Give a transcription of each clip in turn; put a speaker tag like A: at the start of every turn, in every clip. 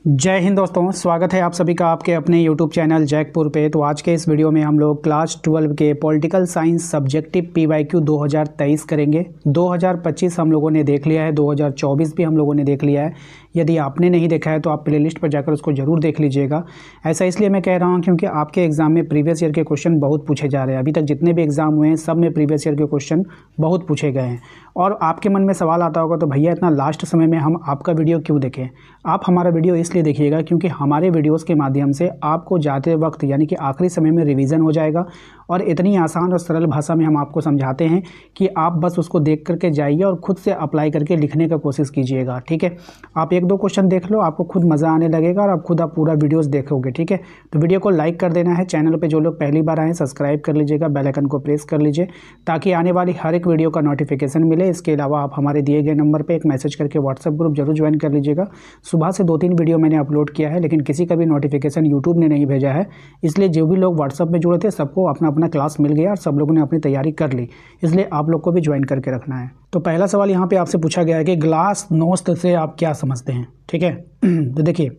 A: जय हिंद दोस्तों, स्वागत है आप सभी का आपके अपने यूट्यूब चैनल जैकपुर पे। तो आज के इस वीडियो में हम लोग क्लास 12 के पॉलिटिकल साइंस सब्जेक्टिव पीवाईक्यू 2023 करेंगे। 2025 हम लोगों ने देख लिया है, 2024 भी हम लोगों ने देख लिया है। यदि आपने नहीं देखा है तो आप प्लेलिस्ट पर जाकर उसको ज़रूर देख लीजिएगा। ऐसा इसलिए मैं कह रहा हूँ क्योंकि आपके एग्ज़ाम में प्रीवियस ईयर के क्वेश्चन बहुत पूछे जा रहे हैं। अभी तक जितने भी एग्ज़ाम हुए हैं सब में प्रीवियस ईयर के क्वेश्चन बहुत पूछे गए हैं। और आपके मन में सवाल आता होगा तो भैया इतना लास्ट समय में हम आपका वीडियो क्यों देखें। आप हमारा वीडियो इसलिए देखिएगा क्योंकि हमारे वीडियोस के माध्यम से आपको जाते वक्त यानी कि आखिरी समय में रिवीजन हो जाएगा और इतनी आसान और सरल भाषा में हम आपको समझाते हैं कि आप बस उसको देख करके जाइए और खुद से अप्लाई करके लिखने का कोशिश कीजिएगा। ठीक है, आप एक दो क्वेश्चन देख लो, आपको खुद मज़ा आने लगेगा और आप पूरा वीडियोस देखोगे। ठीक है, तो वीडियो को लाइक कर देना है। चैनल पर जो लोग पहली बार आए सब्सक्राइब कर लीजिएगा, बेल आइकन को प्रेस कर लीजिए ताकि आने वाली हर एक वीडियो का नोटिफिकेशन मिले। इसके अलावा आप हमारे दिए गए नंबर पर एक मैसेज करके व्हाट्सएप ग्रुप जरूर ज्वाइन कर लीजिएगा। सुबह से 2-3 वीडियो मैंने अपलोड किया है लेकिन किसी का भी नोटिफिकेशन यूट्यूब ने नहीं भेजा है, इसलिए जो भी लोग व्हाट्सएप में जुड़े थे सबको अपना अपना क्लास मिल गया और सब लोगों ने अपनी तैयारी कर ली, इसलिए आप लोग को भी ज्वाइन करके रखना है। तो पहला सवाल यहाँ पे आपसे पूछा गया है कि ग्लासनोस्ट से आप क्या समझते हैं। ठीक है, तो देखिए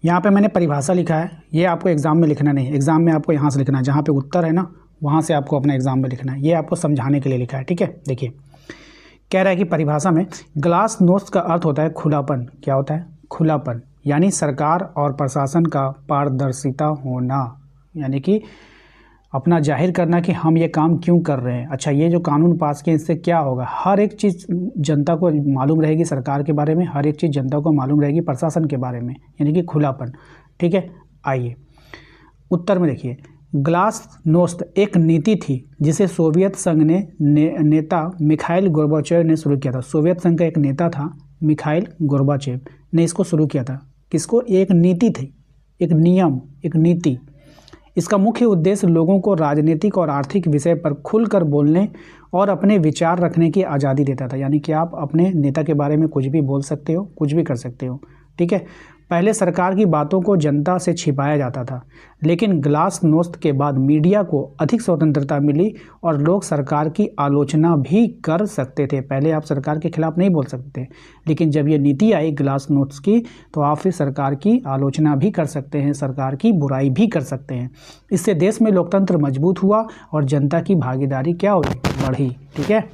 A: यहाँ पे मैंने परिभाषा लिखा है, ये आपको एग्जाम में लिखना नहीं है। एग्जाम में आपको यहाँ से लिखना है, जहाँ पे उत्तर है ना वहाँ से आपको अपना एग्जाम में लिखना है। ये आपको समझाने के लिए लिखा है। ठीक है, देखिए कह रहा है कि परिभाषा में ग्लासनोस्ट का अर्थ होता है खुलापन। क्या होता है? खुलापन, यानी सरकार और प्रशासन का पारदर्शिता होना, यानी कि अपना जाहिर करना कि हम ये काम क्यों कर रहे हैं। अच्छा, ये जो कानून पास किए इससे क्या होगा? हर एक चीज़ जनता को मालूम रहेगी, सरकार के बारे में हर एक चीज़ जनता को मालूम रहेगी, प्रशासन के बारे में, यानी कि खुलापन। ठीक है, आइए उत्तर में देखिए। ग्लासनोस्ट एक नीति थी जिसे सोवियत संघ ने नेता मिखाइल गोर्बाचेव ने शुरू किया था। सोवियत संघ का एक नेता था मिखाइल गोर्बाचेव ने इसको शुरू किया था। किसको? एक नीति थी, एक नियम, एक नीति। इसका मुख्य उद्देश्य लोगों को राजनीतिक और आर्थिक विषय पर खुलकर बोलने और अपने विचार रखने की आज़ादी देता था। यानी कि आप अपने नेता के बारे में कुछ भी बोल सकते हो, कुछ भी कर सकते हो। ठीक है, पहले सरकार की बातों को जनता से छिपाया जाता था, लेकिन ग्लासनोस्ट के बाद मीडिया को अधिक स्वतंत्रता मिली और लोग सरकार की आलोचना भी कर सकते थे। पहले आप सरकार के खिलाफ नहीं बोल सकते थे, लेकिन जब ये नीति आई ग्लासनोस्ट की तो आप फिर सरकार की आलोचना भी कर सकते हैं, सरकार की बुराई भी कर सकते हैं। इससे देश में लोकतंत्र मजबूत हुआ और जनता की भागीदारी क्या हुई? बढ़ी। ठीक है,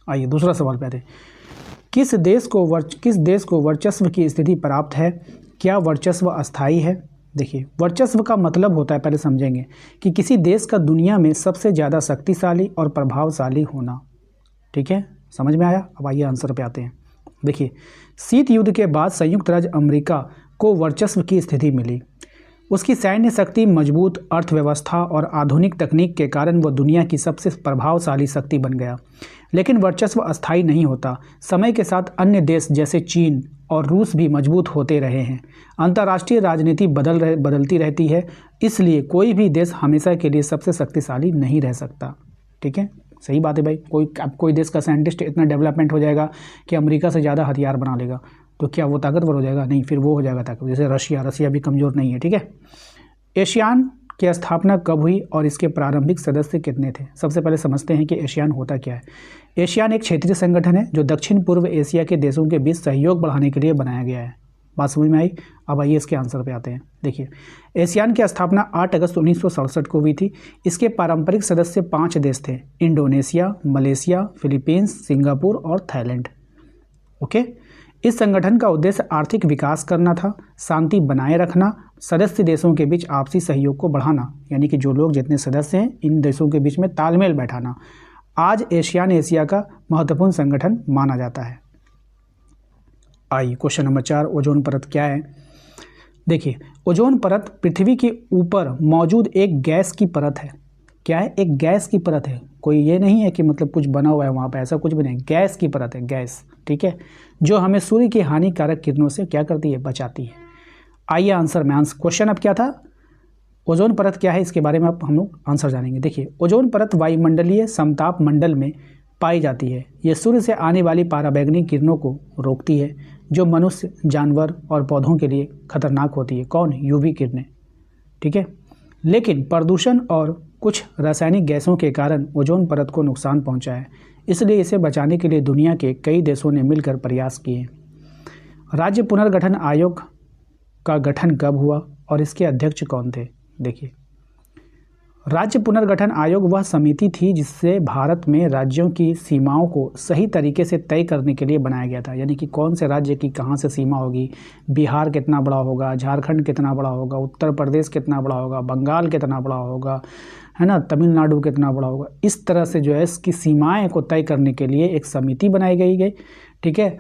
A: आइए दूसरा सवाल पे आते हैं। किस देश को वर्चस्व की स्थिति प्राप्त है? क्या वर्चस्व अस्थायी है? देखिए, वर्चस्व का मतलब होता है, पहले समझेंगे, कि किसी देश का दुनिया में सबसे ज़्यादा शक्तिशाली और प्रभावशाली होना। ठीक है, समझ में आया? अब आइए आंसर पे आते हैं। देखिए, शीत युद्ध के बाद संयुक्त राज्य अमेरिका को वर्चस्व की स्थिति मिली। उसकी सैन्य शक्ति, मजबूत अर्थव्यवस्था और आधुनिक तकनीक के कारण वह दुनिया की सबसे प्रभावशाली शक्ति बन गया। लेकिन वर्चस्व अस्थायी नहीं होता। समय के साथ अन्य देश जैसे चीन और रूस भी मजबूत होते रहे हैं। अंतर्राष्ट्रीय राजनीति बदलती रहती है, इसलिए कोई भी देश हमेशा के लिए सबसे शक्तिशाली नहीं रह सकता। ठीक है, सही बात है भाई। कोई देश का साइंटिस्ट इतना डेवलपमेंट हो जाएगा कि अमेरिका से ज़्यादा हथियार बना लेगा, तो क्या वो ताकतवर हो जाएगा? नहीं, फिर वो हो जाएगा ताकतवर। जैसे रशिया भी कमज़ोर नहीं है। ठीक है, एशियान की स्थापना कब हुई और इसके प्रारंभिक सदस्य कितने थे? सबसे पहले समझते हैं कि एशियान होता क्या है। एशियान एक क्षेत्रीय संगठन है जो दक्षिण पूर्व एशिया के देशों के बीच सहयोग बढ़ाने के लिए बनाया गया है। बात समझ में आई? अब आइए इसके आंसर पे आते हैं। देखिए, एशियान की स्थापना 8 अगस्त 1967 को हुई थी। इसके पारंपरिक सदस्य 5 देश थे: इंडोनेशिया, मलेशिया, फिलीपींस, सिंगापुर और थाईलैंड। ओके, इस संगठन का उद्देश्य आर्थिक विकास करना था, शांति बनाए रखना, सदस्य देशों के बीच आपसी सहयोग को बढ़ाना, यानी कि जो लोग जितने सदस्य हैं इन देशों के बीच में तालमेल बैठाना। आज एशियान एशिया का महत्वपूर्ण संगठन माना जाता है। आइए क्वेश्चन नंबर 4, ओजोन परत क्या है? देखिए, ओजोन परत पृथ्वी के ऊपर मौजूद एक गैस की परत है। क्या है? एक गैस की परत है। कोई ये नहीं है कि मतलब कुछ बना हुआ है वहाँ पे, ऐसा कुछ भी नहीं। गैस की परत है, गैस। ठीक है, जो हमें सूर्य की हानिकारक किरणों से क्या करती है? बचाती है। आइए आंसर में क्वेश्चन अब क्या था? ओजोन परत क्या है, इसके बारे में अब हम लोग आंसर जानेंगे। देखिए, ओजोन परत वायुमंडलीय समताप मंडल में पाई जाती है। ये सूर्य से आने वाली पराबैंगनी किरणों को रोकती है, जो मनुष्य, जानवर और पौधों के लिए खतरनाक होती है। कौन? यूवी किरणें। ठीक है, लेकिन प्रदूषण और कुछ रासायनिक गैसों के कारण ओजोन परत को नुकसान पहुंचा है, इसलिए इसे बचाने के लिए दुनिया के कई देशों ने मिलकर प्रयास किए। राज्य पुनर्गठन आयोग का गठन कब हुआ और इसके अध्यक्ष कौन थे? देखिए, राज्य पुनर्गठन आयोग वह समिति थी जिससे भारत में राज्यों की सीमाओं को सही तरीके से तय करने के लिए बनाया गया था। यानी कि कौन से राज्य की कहाँ से सीमा होगी, बिहार कितना बड़ा होगा, झारखंड कितना बड़ा होगा, उत्तर प्रदेश कितना बड़ा होगा, बंगाल कितना बड़ा होगा, है ना, तमिलनाडु कितना बड़ा होगा। इस तरह से जो है इसकी सीमाएं को तय करने के लिए एक समिति बनाई गई। ठीक है,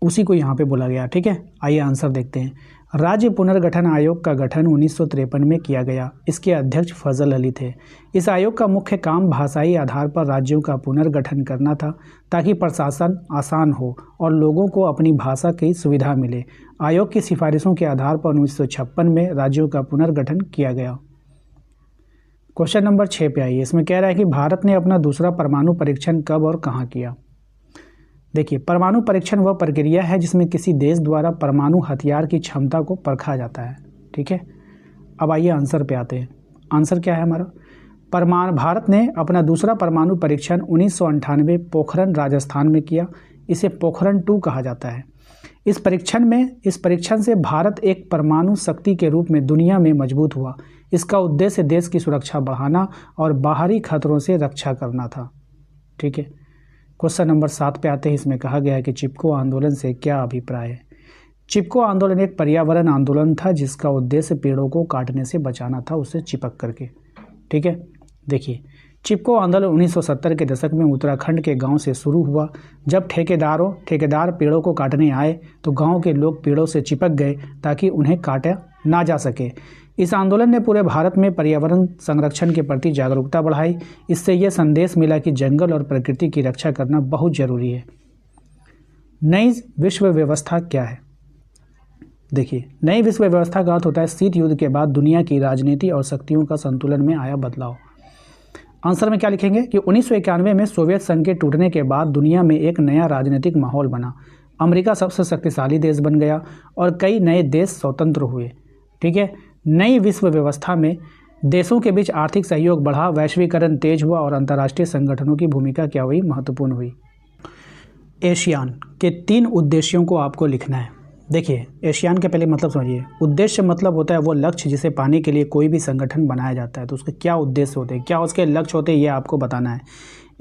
A: उसी को यहाँ पे बोला गया। ठीक है, आइए आंसर देखते हैं। राज्य पुनर्गठन आयोग का गठन 1953 में किया गया। इसके अध्यक्ष फजल अली थे। इस आयोग का मुख्य काम भाषाई आधार पर राज्यों का पुनर्गठन करना था ताकि प्रशासन आसान हो और लोगों को अपनी भाषा की सुविधा मिले। आयोग की सिफारिशों के आधार पर 1956 में राज्यों का पुनर्गठन किया गया। क्वेश्चन नंबर 6 पे आइए। इसमें कह रहा है कि भारत ने अपना दूसरा परमाणु परीक्षण कब और कहाँ किया? देखिए, परमाणु परीक्षण वह प्रक्रिया है जिसमें किसी देश द्वारा परमाणु हथियार की क्षमता को परखा जाता है। ठीक है, अब आइए आंसर पे आते हैं। आंसर क्या है हमारा? भारत ने अपना दूसरा परमाणु परीक्षण 1998 पोखरण राजस्थान में किया। इसे पोखरण 2 कहा जाता है। इस परीक्षण से भारत एक परमाणु शक्ति के रूप में दुनिया में मजबूत हुआ। इसका उद्देश्य देश की सुरक्षा बढ़ाना और बाहरी खतरों से रक्षा करना था। ठीक है, क्वेश्चन नंबर 7 पे आते हैं। इसमें कहा गया है कि चिपको आंदोलन से क्या अभिप्राय है? चिपको आंदोलन एक पर्यावरण आंदोलन था जिसका उद्देश्य पेड़ों को काटने से बचाना था, उससे चिपक करके। ठीक है, देखिए, चिपको आंदोलन 1970 के दशक में उत्तराखंड के गांव से शुरू हुआ। जब ठेकेदार पेड़ों को काटने आए तो गांव के लोग पेड़ों से चिपक गए ताकि उन्हें काटा ना जा सके। इस आंदोलन ने पूरे भारत में पर्यावरण संरक्षण के प्रति जागरूकता बढ़ाई। इससे यह संदेश मिला कि जंगल और प्रकृति की रक्षा करना बहुत जरूरी है। नई विश्व व्यवस्था क्या है? देखिए, नई विश्व व्यवस्था का अर्थ होता है शीत युद्ध के बाद दुनिया की राजनीति और शक्तियों का संतुलन में आया बदलाव। आंसर में क्या लिखेंगे कि 1991 में सोवियत संघ के टूटने के बाद दुनिया में एक नया राजनीतिक माहौल बना। अमेरिका सबसे शक्तिशाली देश बन गया और कई नए देश स्वतंत्र हुए। ठीक है, नई विश्व व्यवस्था में देशों के बीच आर्थिक सहयोग बढ़ा, वैश्वीकरण तेज हुआ और अंतर्राष्ट्रीय संगठनों की भूमिका क्या हुई? महत्वपूर्ण हुई। एशियान के 3 उद्देश्यों को आपको लिखना है। देखिए, एशियान के पहले मतलब समझिए। उद्देश्य मतलब होता है वो लक्ष्य जिसे पाने के लिए कोई भी संगठन बनाया जाता है, तो उसके क्या उद्देश्य होते हैं, क्या उसके लक्ष्य होते हैं, ये आपको बताना है।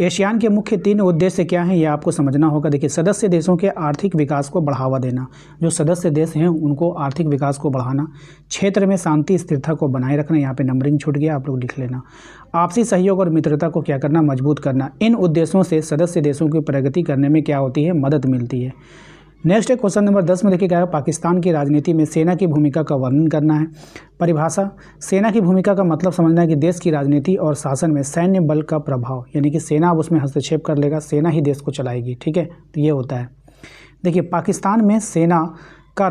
A: एशियान के मुख्य 3 उद्देश्य क्या हैं, ये आपको समझना होगा। देखिए, सदस्य देशों के आर्थिक विकास को बढ़ावा देना, जो सदस्य देश हैं उनको आर्थिक विकास को बढ़ाना, क्षेत्र में शांति स्थिरता को बनाए रखना, यहाँ पे नंबरिंग छूट गया, आप लोग लिख लेना, आपसी सहयोग और मित्रता को क्या करना? मजबूत करना। इन उद्देश्यों से सदस्य देशों की प्रगति करने में क्या होती है? मदद मिलती है। नेक्स्ट है क्वेश्चन नंबर 10 में देखिए क्या है, पाकिस्तान की राजनीति में सेना की भूमिका का वर्णन करना है। परिभाषा, सेना की भूमिका का मतलब समझना है कि देश की राजनीति और शासन में सैन्य बल का प्रभाव, यानी कि सेना अब उसमें हस्तक्षेप कर लेगा, सेना ही देश को चलाएगी। ठीक है, तो ये होता है। देखिए, पाकिस्तान में सेना का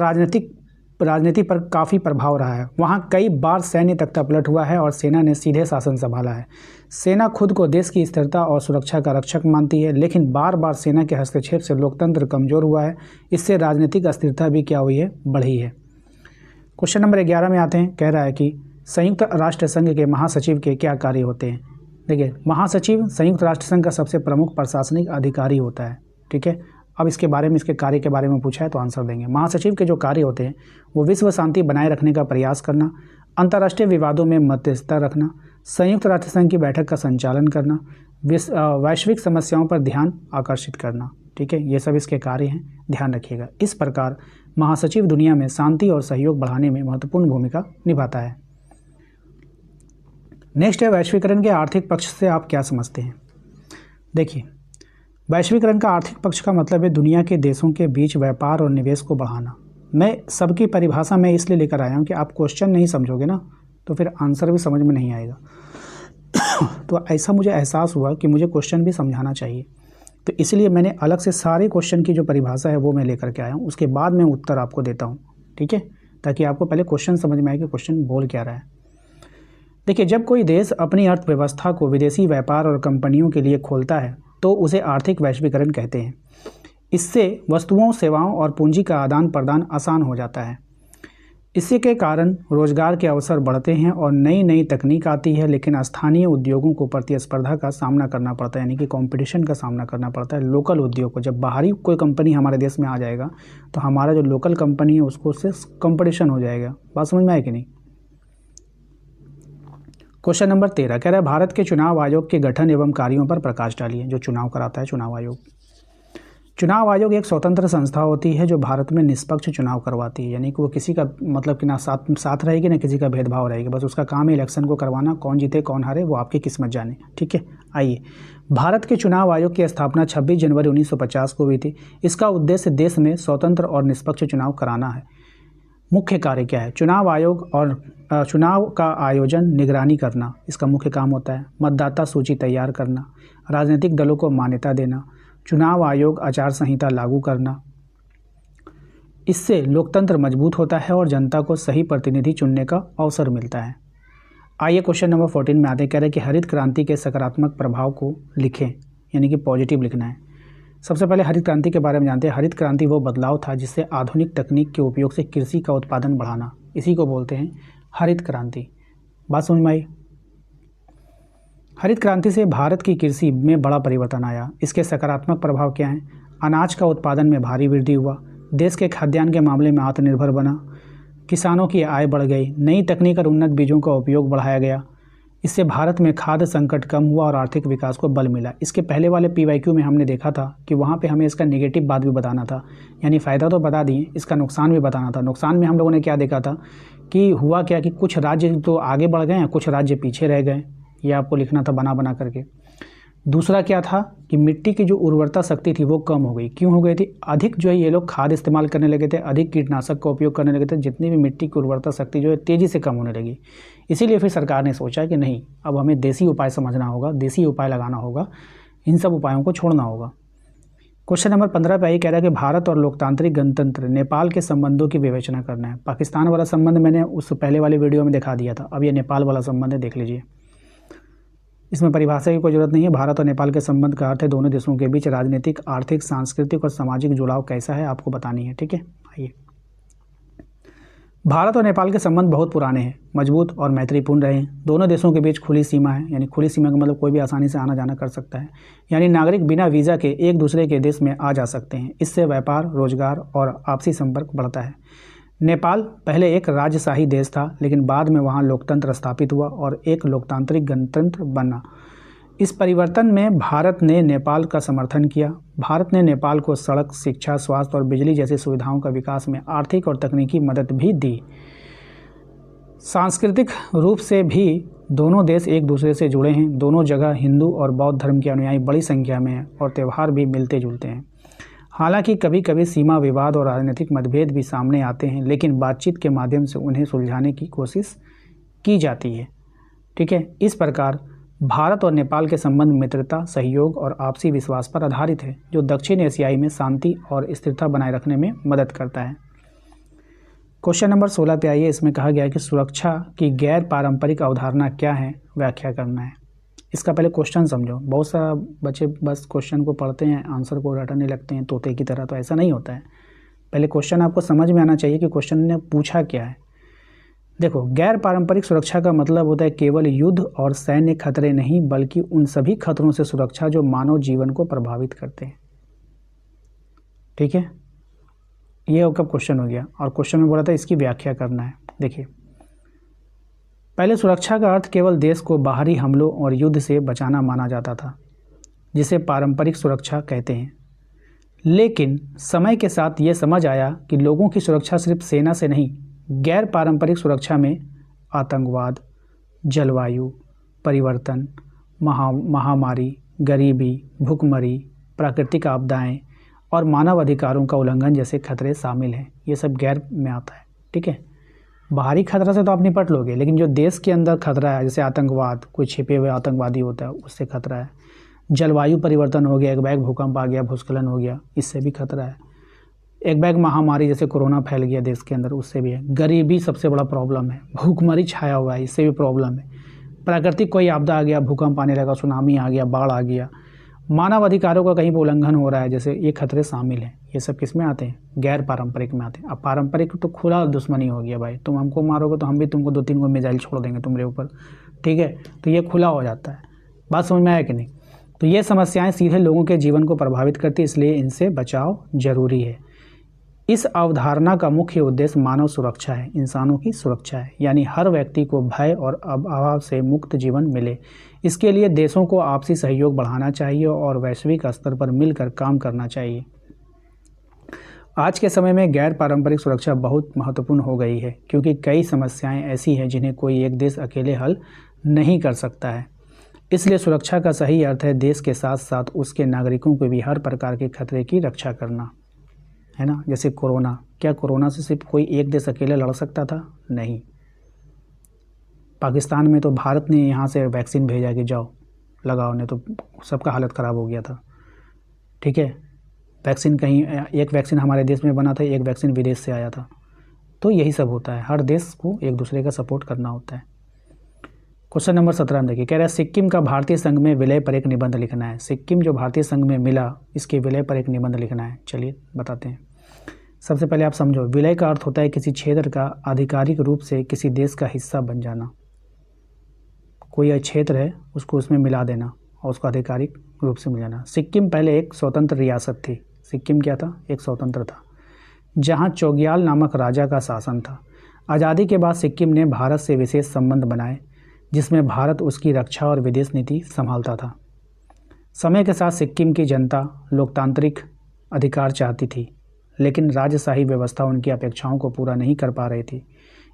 A: राजनीति पर काफ़ी प्रभाव रहा है। वहाँ कई बार सैन्य तख्तापलट हुआ है और सेना ने सीधे शासन संभाला है। सेना खुद को देश की स्थिरता और सुरक्षा का रक्षक मानती है, लेकिन बार बार सेना के हस्तक्षेप से लोकतंत्र कमज़ोर हुआ है। इससे राजनीतिक अस्थिरता भी क्या हुई है? बढ़ी है। क्वेश्चन नंबर 11 में आते हैं। कह रहा है कि संयुक्त राष्ट्र संघ के महासचिव के क्या कार्य होते हैं? देखिए, महासचिव संयुक्त राष्ट्र संघ का सबसे प्रमुख प्रशासनिक अधिकारी होता है। ठीक है, अब इसके बारे में, इसके कार्य के बारे में पूछा है तो आंसर देंगे। महासचिव के जो कार्य होते हैं वो विश्व शांति बनाए रखने का प्रयास करना, अंतर्राष्ट्रीय विवादों में मध्यस्थता रखना, संयुक्त राष्ट्र संघ की बैठक का संचालन करना, वैश्विक समस्याओं पर ध्यान आकर्षित करना। ठीक है, ये सब इसके कार्य हैं, ध्यान रखिएगा। इस प्रकार महासचिव दुनिया में शांति और सहयोग बढ़ाने में महत्वपूर्ण भूमिका निभाता है। नेक्स्ट है वैश्वीकरण के आर्थिक पक्ष से आप क्या समझते हैं? देखिए, वैश्वीकरण का आर्थिक पक्ष का मतलब है दुनिया के देशों के बीच व्यापार और निवेश को बढ़ाना। मैं सबकी परिभाषा में इसलिए लेकर आया हूँ कि आप क्वेश्चन नहीं समझोगे ना तो फिर आंसर भी समझ में नहीं आएगा। तो ऐसा मुझे एहसास हुआ कि मुझे क्वेश्चन भी समझाना चाहिए, तो इसलिए मैंने अलग से सारे क्वेश्चन की जो परिभाषा है वो मैं लेकर के आया हूँ। उसके बाद मैं उत्तर आपको देता हूँ। ठीक है, ताकि आपको पहले क्वेश्चन समझ में आए कि क्वेश्चन बोल क्या रहा है। देखिए, जब कोई देश अपनी अर्थव्यवस्था को विदेशी व्यापार और कंपनियों के लिए खोलता है तो उसे आर्थिक वैश्वीकरण कहते हैं। इससे वस्तुओं, सेवाओं और पूंजी का आदान प्रदान आसान हो जाता है। इसी के कारण रोजगार के अवसर बढ़ते हैं और नई नई तकनीक आती है, लेकिन स्थानीय उद्योगों को प्रतिस्पर्धा का सामना करना पड़ता है, यानी कि कंपटीशन का सामना करना पड़ता है लोकल उद्योग को। जब बाहरी कोई कंपनी हमारे देश में आ जाएगा तो हमारा जो लोकल कंपनी है उसको उससे कंपटीशन हो जाएगा। बात समझ में आए कि नहीं। क्वेश्चन नंबर 13 कह रहा है भारत के चुनाव आयोग के गठन एवं कार्यों पर प्रकाश डालिए। जो चुनाव कराता है चुनाव आयोग। चुनाव आयोग एक स्वतंत्र संस्था होती है जो भारत में निष्पक्ष चुनाव करवाती है, यानी कि वो किसी का मतलब कि ना साथ रहेगी ना किसी का भेदभाव रहेगी, बस उसका काम है इलेक्शन को करवाना। कौन जीते कौन हारे वो आपकी किस्मत जाने। ठीक है, आइए। भारत के चुनाव आयोग की स्थापना 26 जनवरी 1950 को हुई थी। इसका उद्देश्य देश में स्वतंत्र और निष्पक्ष चुनाव कराना है। मुख्य कार्य क्या है। चुनाव आयोग और चुनाव का आयोजन निगरानी करना इसका मुख्य काम होता है। मतदाता सूची तैयार करना, राजनीतिक दलों को मान्यता देना, चुनाव आयोग आचार संहिता लागू करना। इससे लोकतंत्र मजबूत होता है और जनता को सही प्रतिनिधि चुनने का अवसर मिलता है। आइए क्वेश्चन नंबर 14 में आते हैं। कह रहे हैं कि हरित क्रांति के सकारात्मक प्रभाव को लिखें, यानी कि पॉजिटिव लिखना है। सबसे पहले हरित क्रांति के बारे में जानते हैं। हरित क्रांति वो बदलाव था जिससे आधुनिक तकनीक के उपयोग से कृषि का उत्पादन बढ़ाना, इसी को बोलते हैं हरित क्रांति। बात समझ में आई। हरित क्रांति से भारत की कृषि में बड़ा परिवर्तन आया। इसके सकारात्मक प्रभाव क्या हैं। अनाज का उत्पादन में भारी वृद्धि हुआ, देश के खाद्यान्न के मामले में आत्मनिर्भर बना, किसानों की आय बढ़ गई, नई तकनीक और उन्नत बीजों का उपयोग बढ़ाया गया। इससे भारत में खाद्य संकट कम हुआ और आर्थिक विकास को बल मिला। इसके पहले वाले PYQ में हमने देखा था कि वहाँ पे हमें इसका नेगेटिव बात भी बताना था, यानी फ़ायदा तो बता दिए, इसका नुकसान भी बताना था। नुकसान में हम लोगों ने क्या देखा था कि हुआ क्या कि कुछ राज्य तो आगे बढ़ गए हैं, कुछ राज्य पीछे रह गए। ये आपको लिखना था बना बना करके। दूसरा क्या था कि मिट्टी की जो उर्वरता शक्ति थी वो कम हो गई। क्यों हो गई थी। अधिक जो है ये लोग खाद इस्तेमाल करने लगे थे, अधिक कीटनाशक का उपयोग करने लगे थे, जितनी भी मिट्टी की उर्वरता शक्ति जो है तेज़ी से कम होने लगी। इसीलिए फिर सरकार ने सोचा कि नहीं, अब हमें देसी उपाय समझना होगा, देसी उपाय लगाना होगा, इन सब उपायों को छोड़ना होगा। क्वेश्चन नंबर 15 पे ये कह रहा है कि भारत और लोकतांत्रिक गणतंत्र नेपाल के संबंधों की विवेचना करना है। पाकिस्तान वाला संबंध मैंने उस पहले वाले वीडियो में दिखा दिया था, अब ये नेपाल वाला संबंध है, देख लीजिए। इसमें परिभाषा की कोई जरूरत नहीं है। भारत और नेपाल के संबंध का अर्थ है दोनों देशों के बीच राजनीतिक, आर्थिक, सांस्कृतिक और सामाजिक जुड़ाव कैसा है आपको बतानी है। ठीक है, आइए। भारत और नेपाल के संबंध बहुत पुराने हैं, मजबूत और मैत्रीपूर्ण रहे हैं। दोनों देशों के बीच खुली सीमा है, यानी खुली सीमा का मतलब कोई भी आसानी से आना जाना कर सकता है, यानी नागरिक बिना वीज़ा के एक दूसरे के देश में आ जा सकते हैं। इससे व्यापार, रोजगार और आपसी संपर्क बढ़ता है। नेपाल पहले एक राजशाही देश था, लेकिन बाद में वहाँ लोकतंत्र स्थापित हुआ और एक लोकतांत्रिक गणतंत्र बना। इस परिवर्तन में भारत ने नेपाल का समर्थन किया। भारत ने नेपाल को सड़क, शिक्षा, स्वास्थ्य और बिजली जैसी सुविधाओं का विकास में आर्थिक और तकनीकी मदद भी दी। सांस्कृतिक रूप से भी दोनों देश एक दूसरे से जुड़े हैं। दोनों जगह हिंदू और बौद्ध धर्म के अनुयायी बड़ी संख्या में हैं और त्यौहार भी मिलते जुलते हैं। हालांकि कभी कभी सीमा विवाद और राजनीतिक मतभेद भी सामने आते हैं, लेकिन बातचीत के माध्यम से उन्हें सुलझाने की कोशिश की जाती है। ठीक है, इस प्रकार भारत और नेपाल के संबंध मित्रता, सहयोग और आपसी विश्वास पर आधारित है, जो दक्षिण एशियाई में शांति और स्थिरता बनाए रखने में मदद करता है। क्वेश्चन नंबर 16 पे आइए। इसमें कहा गया है कि सुरक्षा की गैर पारंपरिक अवधारणा क्या है, व्याख्या करना है। इसका पहले क्वेश्चन समझो। बहुत सा बच्चे बस क्वेश्चन को पढ़ते हैं, आंसर को रटने लगते हैं तोते की तरह, तो ऐसा नहीं होता है। पहले क्वेश्चन आपको समझ में आना चाहिए कि क्वेश्चन ने पूछा क्या है। देखो, गैर पारंपरिक सुरक्षा का मतलब होता है केवल युद्ध और सैन्य खतरे नहीं, बल्कि उन सभी खतरों से सुरक्षा जो मानव जीवन को प्रभावित करते हैं। ठीक है, ये आपका क्वेश्चन हो गया। और क्वेश्चन में बोला था इसकी व्याख्या करना है। देखिए, पहले सुरक्षा का अर्थ केवल देश को बाहरी हमलों और युद्ध से बचाना माना जाता था, जिसे पारंपरिक सुरक्षा कहते हैं। लेकिन समय के साथ ये समझ आया कि लोगों की सुरक्षा सिर्फ सेना से नहीं, गैर पारंपरिक सुरक्षा में आतंकवाद, जलवायु परिवर्तन, महामारी, गरीबी, भूखमरी, प्राकृतिक आपदाएं और मानव अधिकारों का उल्लंघन जैसे खतरे शामिल हैं। ये सब गैर में आता है। ठीक है, बाहरी खतरा से तो आप निपट लोगे, लेकिन जो देश के अंदर खतरा है, जैसे आतंकवाद, कोई छिपे हुए आतंकवादी होता है, उससे खतरा है। जलवायु परिवर्तन हो गया, एक बैग भूकंप आ गया, भूस्खलन हो गया, इससे भी खतरा है। एक बैग महामारी जैसे कोरोना फैल गया देश के अंदर, उससे भी है। गरीबी सबसे बड़ा प्रॉब्लम है। भूखमरी छाया हुआ है, इससे भी प्रॉब्लम है। प्राकृतिक कोई आपदा आ गया, भूकंप आने लगा, सुनामी आ गया, बाढ़ आ गया, मानव अधिकारों का कहीं पर उल्लंघन हो रहा है, जैसे ये खतरे शामिल हैं। ये सब किस में आते हैं? गैर पारंपरिक में आते हैं। अब पारंपरिक तो खुला दुश्मनी हो गया भाई, तुम हमको मारोगे तो हम भी तुमको 2-3 गो मिसाइल छोड़ देंगे तुम्हारे ऊपर, ठीक है। तो ये खुला हो जाता है। बात समझ में आया कि नहीं? तो ये समस्याएं सीधे लोगों के जीवन को प्रभावित करती है, इसलिए इनसे बचाव जरूरी है। इस अवधारणा का मुख्य उद्देश्य मानव सुरक्षा है, इंसानों की सुरक्षा है, यानी हर व्यक्ति को भय और अभाव से मुक्त जीवन मिले। इसके लिए देशों को आपसी सहयोग बढ़ाना चाहिए और वैश्विक स्तर पर मिलकर काम करना चाहिए। आज के समय में गैर पारंपरिक सुरक्षा बहुत महत्वपूर्ण हो गई है, क्योंकि कई समस्याएं ऐसी हैं जिन्हें कोई एक देश अकेले हल नहीं कर सकता है। इसलिए सुरक्षा का सही अर्थ है देश के साथ साथ उसके नागरिकों को भी हर प्रकार के खतरे की रक्षा करना, है ना। जैसे कोरोना, क्या कोरोना से सिर्फ कोई एक देश अकेले लड़ सकता था? नहीं। पाकिस्तान में तो भारत ने यहाँ से वैक्सीन भेजा कि जाओ लगाओ, ने तो सबका हालत ख़राब हो गया था, ठीक है। वैक्सीन कहीं, एक वैक्सीन हमारे देश में बना था, एक वैक्सीन विदेश से आया था। तो यही सब होता है, हर देश को एक दूसरे का सपोर्ट करना होता है। क्वेश्चन नंबर 17 देखिए, कह रहा है सिक्किम का भारतीय संघ में विलय पर एक निबंध लिखना है। सिक्किम जो भारतीय संघ में मिला, इसके विलय पर एक निबंध लिखना है। चलिए बताते हैं। सबसे पहले आप समझो, विलय का अर्थ होता है किसी क्षेत्र का आधिकारिक रूप से किसी देश का हिस्सा बन जाना। कोई क्षेत्र है उसको उसमें मिला देना और उसको आधिकारिक रूप से मिल जाना। सिक्किम पहले एक स्वतंत्र रियासत थी। सिक्किम क्या था? एक स्वतंत्र था, जहाँ चोग्याल नामक राजा का शासन था। आज़ादी के बाद सिक्किम ने भारत से विशेष संबंध बनाए, जिसमें भारत उसकी रक्षा और विदेश नीति संभालता था। समय के साथ सिक्किम की जनता लोकतांत्रिक अधिकार चाहती थी, लेकिन राजशाही व्यवस्था उनकी अपेक्षाओं को पूरा नहीं कर पा रही थी।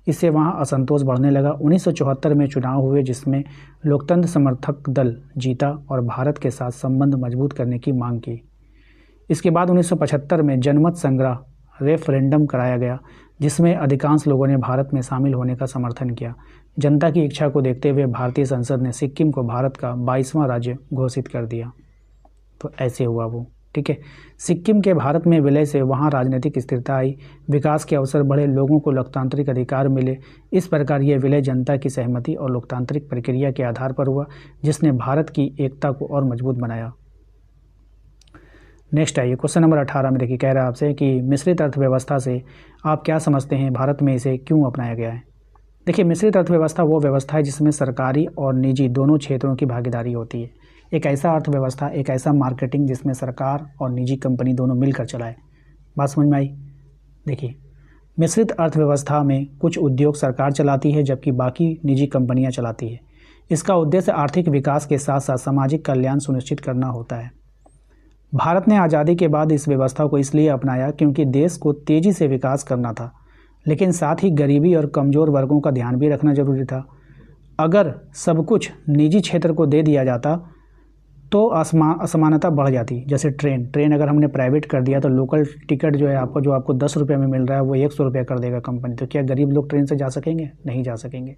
A: इससे वहां असंतोष बढ़ने लगा। 1974 में चुनाव हुए, जिसमें लोकतंत्र समर्थक दल जीता और भारत के साथ संबंध मजबूत करने की मांग की। इसके बाद 1975 में जनमत संग्रह रेफरेंडम कराया गया, जिसमें अधिकांश लोगों ने भारत में शामिल होने का समर्थन किया। जनता की इच्छा को देखते हुए भारतीय संसद ने सिक्किम को भारत का 22वां राज्य घोषित कर दिया। तो ऐसे हुआ वो, ठीक है। सिक्किम के भारत में विलय से वहाँ राजनीतिक स्थिरता आई, विकास के अवसर बढ़े, लोगों को लोकतांत्रिक अधिकार मिले। इस प्रकार यह विलय जनता की सहमति और लोकतांत्रिक प्रक्रिया के आधार पर हुआ, जिसने भारत की एकता को और मजबूत बनाया। नेक्स्ट आइए, क्वेश्चन नंबर 18 में देखिए, कह रहा है आपसे कि मिश्रित अर्थव्यवस्था से आप क्या समझते हैं, भारत में इसे क्यों अपनाया गया है। देखिए, मिश्रित अर्थव्यवस्था वो व्यवस्था है जिसमें सरकारी और निजी दोनों क्षेत्रों की भागीदारी होती है। एक ऐसा अर्थव्यवस्था, एक ऐसा मार्केटिंग जिसमें सरकार और निजी कंपनी दोनों मिलकर चलाए। बात समझ में आई? देखिए, मिश्रित अर्थव्यवस्था में कुछ उद्योग सरकार चलाती है, जबकि बाकी निजी कंपनियां चलाती है। इसका उद्देश्य आर्थिक विकास के साथ साथ सामाजिक कल्याण सुनिश्चित करना होता है। भारत ने आज़ादी के बाद इस व्यवस्था को इसलिए अपनाया क्योंकि देश को तेज़ी से विकास करना था, लेकिन साथ ही गरीबी और कमज़ोर वर्गों का ध्यान भी रखना जरूरी था। अगर सब कुछ निजी क्षेत्र को दे दिया जाता तो असमानता बढ़ जाती। जैसे ट्रेन अगर हमने प्राइवेट कर दिया तो लोकल टिकट जो है आपको, जो आपको 10 रुपये में मिल रहा है, वो 100 रुपये कर देगा कंपनी। तो क्या गरीब लोग ट्रेन से जा सकेंगे? नहीं जा सकेंगे।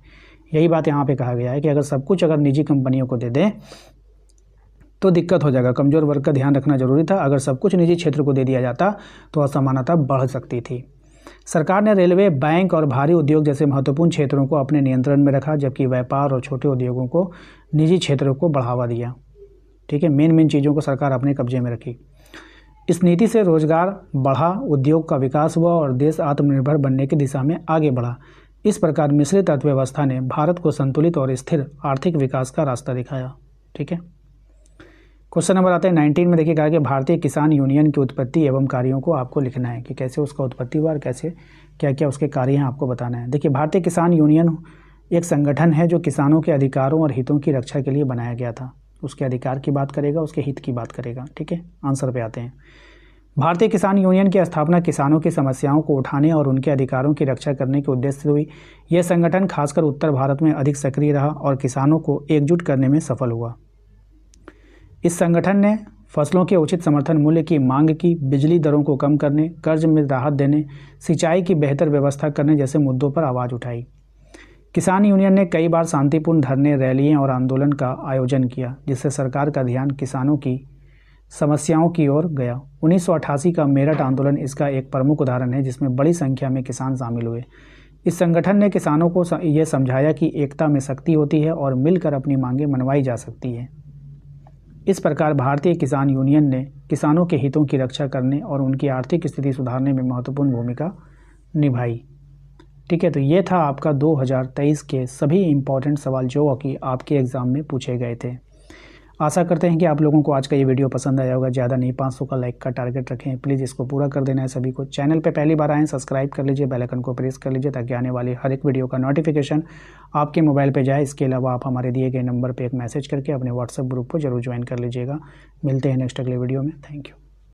A: यही बात यहाँ पे कहा गया है कि अगर सब कुछ अगर निजी कंपनियों को दे दें तो दिक्कत हो जाएगा। कमज़ोर वर्ग का ध्यान रखना जरूरी था। अगर सब कुछ निजी क्षेत्र को दे दिया जाता तो असमानता बढ़ सकती थी। सरकार ने रेलवे, बैंक और भारी उद्योग जैसे महत्वपूर्ण क्षेत्रों को अपने नियंत्रण में रखा, जबकि व्यापार और छोटे उद्योगों को निजी क्षेत्रों को बढ़ावा दिया। ठीक है, मेन चीज़ों को सरकार अपने कब्जे में रखी। इस नीति से रोजगार बढ़ा, उद्योग का विकास हुआ और देश आत्मनिर्भर बनने की दिशा में आगे बढ़ा। इस प्रकार मिश्रित अर्थव्यवस्था ने भारत को संतुलित और स्थिर आर्थिक विकास का रास्ता दिखाया। ठीक है, क्वेश्चन नंबर आता है 19 में। देखिए, कहा कि भारतीय किसान यूनियन की उत्पत्ति एवं कार्यों को आपको लिखना है कि कैसे उसका उत्पत्ति हुआ और कैसे क्या क्या उसके कार्य हैं, आपको बताना है। देखिए, भारतीय किसान यूनियन एक संगठन है जो किसानों के अधिकारों और हितों की रक्षा के लिए बनाया गया था। उसके अधिकार की बात करेगा, उसके हित की बात करेगा। ठीक है, आंसर पे आते हैं। भारतीय किसान यूनियन की स्थापना किसानों की समस्याओं को उठाने और उनके अधिकारों की रक्षा करने के उद्देश्य से हुई। यह संगठन खासकर उत्तर भारत में अधिक सक्रिय रहा और किसानों को एकजुट करने में सफल हुआ। इस संगठन ने फसलों के उचित समर्थन मूल्य की मांग की, बिजली दरों को कम करने, कर्ज में राहत देने, सिंचाई की बेहतर व्यवस्था करने जैसे मुद्दों पर आवाज़ उठाई। किसान यूनियन ने कई बार शांतिपूर्ण धरने, रैलियां और आंदोलन का आयोजन किया, जिससे सरकार का ध्यान किसानों की समस्याओं की ओर गया। 1988 का मेरठ आंदोलन इसका एक प्रमुख उदाहरण है, जिसमें बड़ी संख्या में किसान शामिल हुए। इस संगठन ने किसानों को यह समझाया कि एकता में शक्ति होती है और मिलकर अपनी मांगें मनवाई जा सकती है। इस प्रकार भारतीय किसान यूनियन ने किसानों के हितों की रक्षा करने और उनकी आर्थिक स्थिति सुधारने में महत्वपूर्ण भूमिका निभाई। ठीक है, तो ये था आपका 2023 के सभी इम्पॉर्टेंट सवाल जो कि आपके एग्ज़ाम में पूछे गए थे। आशा करते हैं कि आप लोगों को आज का ये वीडियो पसंद आया होगा। ज़्यादा नहीं, 500 का लाइक का टारगेट रखें। प्लीज़ इसको पूरा कर देना है सभी को। चैनल पे पहली बार आएँ, सब्सक्राइब कर लीजिए, बेल आइकन को प्रेस कर लीजिए ताकि आने वाली हर एक वीडियो का नोटिफिकेशन आपके मोबाइल पे जाए। इसके अलावा आप हमारे दिए गए नंबर पे एक मैसेज करके अपने व्हाट्सएप ग्रुप को जरूर ज्वाइन कर लीजिएगा। मिलते हैं नेक्स्ट अगले वीडियो में। Thank you.